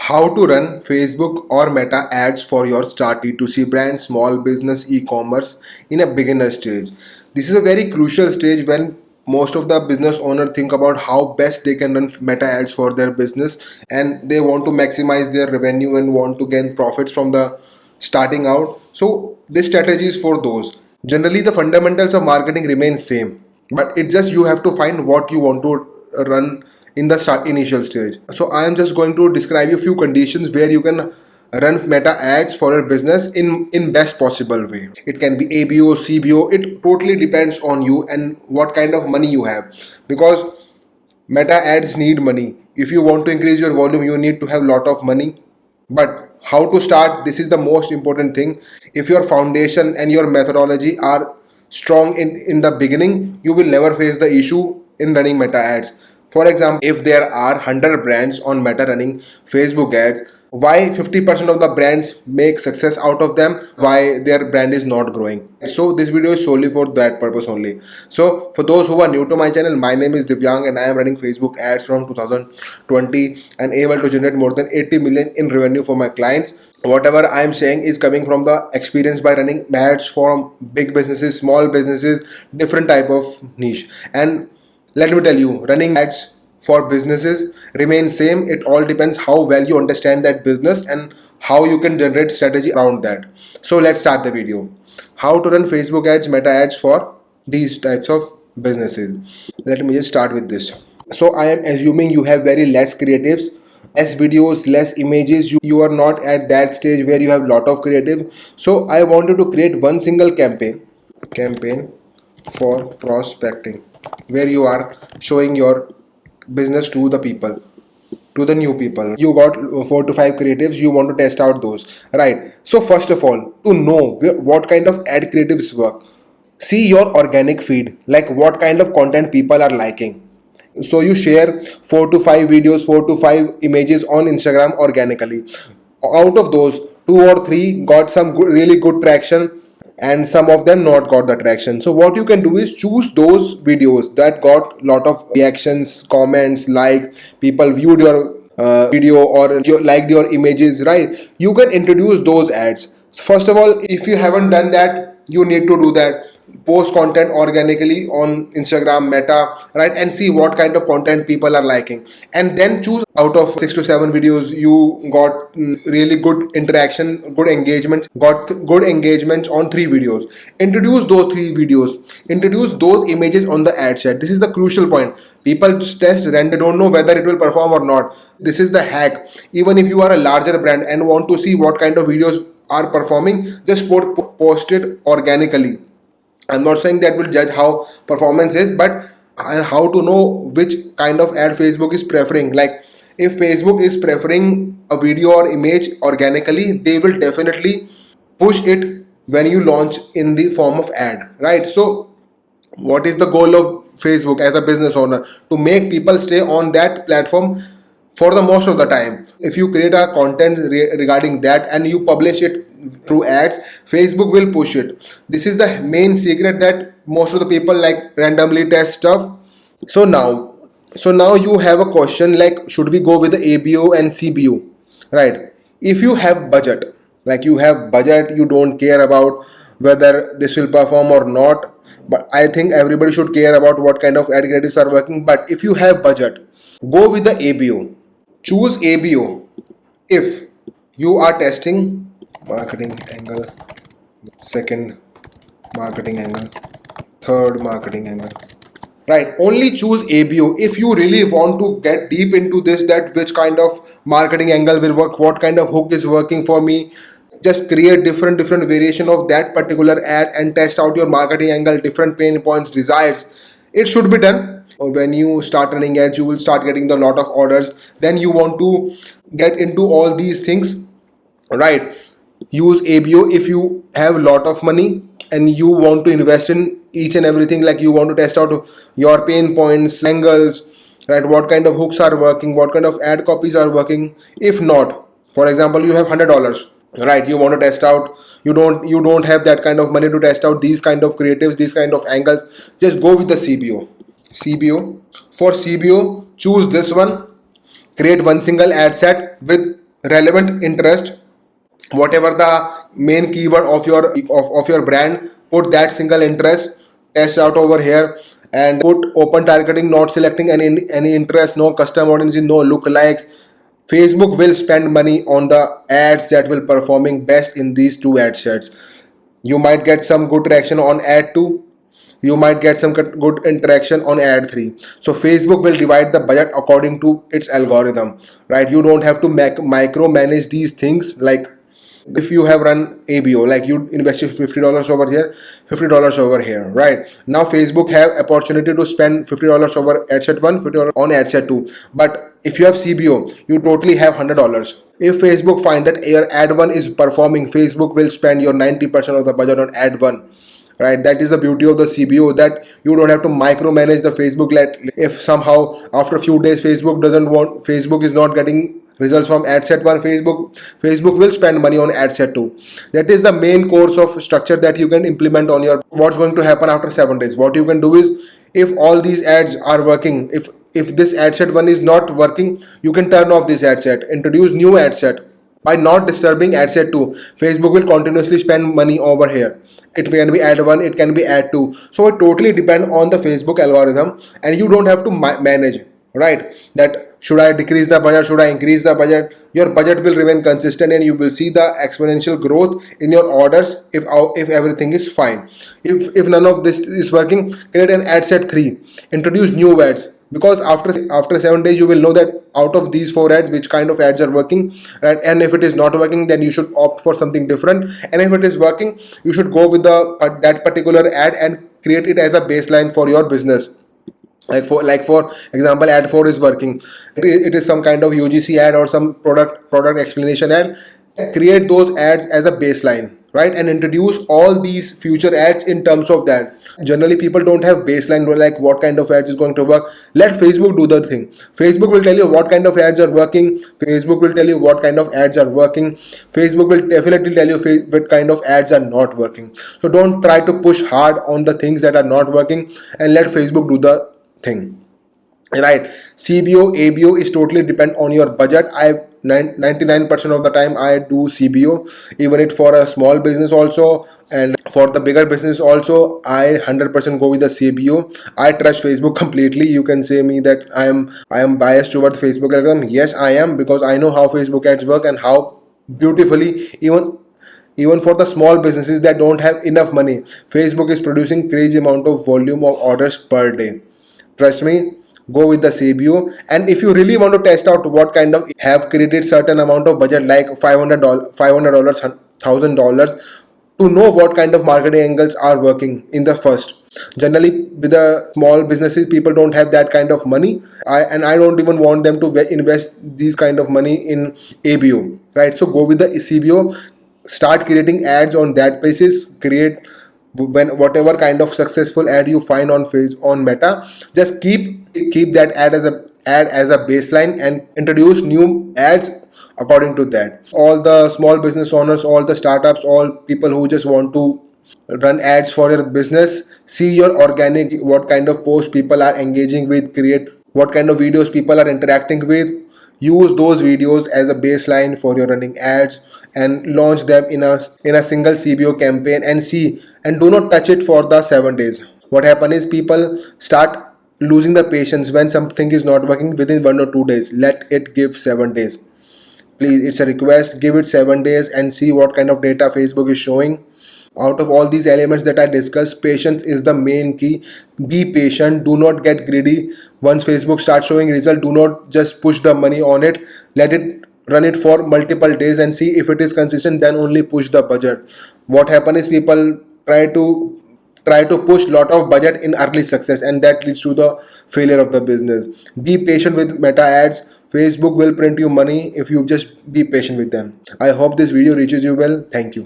How to run Facebook or Meta ads for your start D2C brand, small business, e-commerce in a beginner stage. This is a very crucial stage when most of the business owner think about how best they can run Meta ads for their business, and they want to maximize their revenue and want to gain profits from the starting out. So this strategy is for those. Generally, the fundamentals of marketing remain same, but it's just you have to find what you want to run in the start initial stage. So I am just going to describe you a few conditions where you can run Meta ads for your business in best possible way. It can be ABO, CBO. It totally depends on you and what kind of money you have, because Meta ads need money. If you want to increase your volume, you need to have lot of money. But how to start? This is the most important thing. If your foundation and your methodology are strong in the beginning, you will never face the issue in running Meta ads. For example, if there are 100 brands on Meta running Facebook ads, why 50% of the brands make success out of them, why their brand is not growing? So this video is solely for that purpose only. So for those who are new to my channel, my name is Divyang and I am running Facebook ads from 2020 and able to generate more than 80 million in revenue for my clients. Whatever I am saying is coming from the experience by running ads for big businesses, small businesses, different type of niche. And let me tell you, running ads for businesses remain same. It all depends how well you understand that business and how you can generate strategy around that. So let's start the video. How to run Facebook ads, Meta ads for these types of businesses. Let me just start with this. So I am assuming you have very less creatives, less videos, less images. You are not at that stage where you have lot of creative. So I wanted to create one single campaign for prospecting, where you are showing your business to the people, to the new people. You got 4 to 5 creatives, you want to test out those, right? So first of all, to know what kind of ad creatives work, see your organic feed, like what kind of content people are liking. So you share 4 to 5 videos, 4 to 5 images on Instagram organically. Out of those, 2 or 3 got some really good traction, and some of them not got the traction. So what you can do is choose those videos that got lot of reactions, comments, likes, people viewed your video or liked your images, right? You can introduce those ads. So first of all, if you haven't done that, you need to do that. Post content organically on Instagram, Meta, right, and see what kind of content people are liking, and then choose out of 6 to 7 videos you got really good interaction, good engagements, got good engagements on 3 videos. Introduce those 3 videos, introduce those images on the ad set. This is the crucial point. People just test and they don't know whether it will perform or not. This is the hack. Even if you are a larger brand and want to see what kind of videos are performing, just post it organically. I'm not saying that will judge how performance is, but and how to know which kind of ad Facebook is preferring. Like if Facebook is preferring a video or image organically, they will definitely push it when you launch in the form of ad, right? So what is the goal of Facebook as a business owner? To make people stay on that platform for the most of the time. If you create a content regarding that and you publish it through ads, Facebook will push it. This is the main secret that most of the people like randomly test stuff. So now you have a question like, should we go with the ABO and CBO, right? If you have budget, like you have budget, you don't care about whether this will perform or not. But I think everybody should care about what kind of ad creatives are working. But if you have budget, go with the ABO. Choose ABO if you are testing marketing angle, second marketing angle, third marketing angle, right? Only choose ABO if you really want to get deep into this, that which kind of marketing angle will work, what kind of hook is working for me. Just create different variation of that particular ad and test out your marketing angle, different pain points, desires. It should be done. When you start running ads, you will start getting the lot of orders. Then you want to get into all these things, right? Use ABO if you have a lot of money and you want to invest in each and everything. Like you want to test out your pain points, angles, right? What kind of hooks are working, what kind of ad copies are working. If not, for example, you have $100, right? You want to test out, you don't have that kind of money to test out these kind of creatives, these kind of angles. Just go with the CBO. For CBO, choose this one. Create one single ad set with relevant interest, whatever the main keyword of your brand, put that single interest, test out over here, and put open targeting, not selecting any interest, no custom audience, no lookalikes. Facebook will spend money on the ads that will performing best in these two ad sets. You might get some good traction on ad 2, you might get some good interaction on ad 3. So Facebook will divide the budget according to its algorithm, right? You don't have to micromanage these things. Like if you have run ABO, like you invested $50 over here, $50 over here, right? Now Facebook have opportunity to spend $50 over ad set 1, $50 on ad set 2. But if you have CBO, you totally have $100. If Facebook find that your ad 1 is performing, Facebook will spend your 90% of the budget on ad 1, right? That is the beauty of the CBO, that you don't have to micromanage the Facebook. Let if somehow after a few days Facebook is not getting results from ad set 1, Facebook will spend money on ad set 2. That is the main course of structure that you can implement on your. What's going to happen after 7 days? What you can do is, if all these ads are working, if this ad set 1 is not working, you can turn off this ad set, introduce new ad set. By not disturbing ad set 2, Facebook will continuously spend money over here. It can be ad 1, it can be ad 2. So it totally depends on the Facebook algorithm, and you don't have to manage, right? That should I decrease the budget, should I increase the budget? Your budget will remain consistent, and you will see the exponential growth in your orders if everything is fine. If none of this is working, create an ad set 3, introduce new ads, because after 7 days you will know that out of these 4 ads, which kind of ads are working, right? And if it is not working, then you should opt for something different, and if it is working, you should go with the that particular ad and create it as a baseline for your business. Like for example, ad 4 is working, it is some kind of UGC ad or some product explanation ad. Create those ads as a baseline, right? And introduce all these future ads in terms of that. Generally people don't have baseline, like what kind of ads is going to work. Let Facebook do the thing. Facebook will tell you what kind of ads are working, Facebook will tell you what kind of ads are working, Facebook will definitely tell you what kind of ads are not working. So don't try to push hard on the things that are not working, and let Facebook do the thing, right? CBO, ABO is totally depend on your budget. I 99% of the time I do CBO, even it for a small business also, and for the bigger business also, I 100% go with the CBO. I trust Facebook completely. You can say me that I am biased toward Facebook algorithm. Yes, I am, because I know how Facebook ads work and how beautifully, even for the small businesses that don't have enough money, Facebook is producing crazy amount of volume of orders per day. Trust me, go with the CBO. And if you really want to test out what kind of, have created certain amount of budget, like $500, $1,000, to know what kind of marketing angles are working in the first. Generally with the small businesses, people don't have that kind of money. I don't even want them to invest these kind of money in ABO, right? So go with the CBO, start creating ads on that basis. Create, when whatever kind of successful ad you find on Meta, just keep that ad as a baseline, and introduce new ads according to that. All the small business owners, all the startups, all people who just want to run ads for your business, see your organic, what kind of posts people are engaging with, create what kind of videos people are interacting with, use those videos as a baseline for your running ads, and launch them in a single CBO campaign, and see, and do not touch it for the 7 days. What happen is people start losing the patience when something is not working within 1 or 2 days. Let it give 7 days. Please, it's a request, give it 7 days and see what kind of data Facebook is showing. Out of all these elements that I discussed, patience is the main key. Be patient, do not get greedy. Once Facebook starts showing result, do not just push the money on it. Let it run it for multiple days and see if it is consistent, then only push the budget. What happen is people try to push lot of budget in early success, and that leads to the failure of the business. Be patient with Meta ads. Facebook will print you money if you just be patient with them. I hope this video reaches you well. Thank you.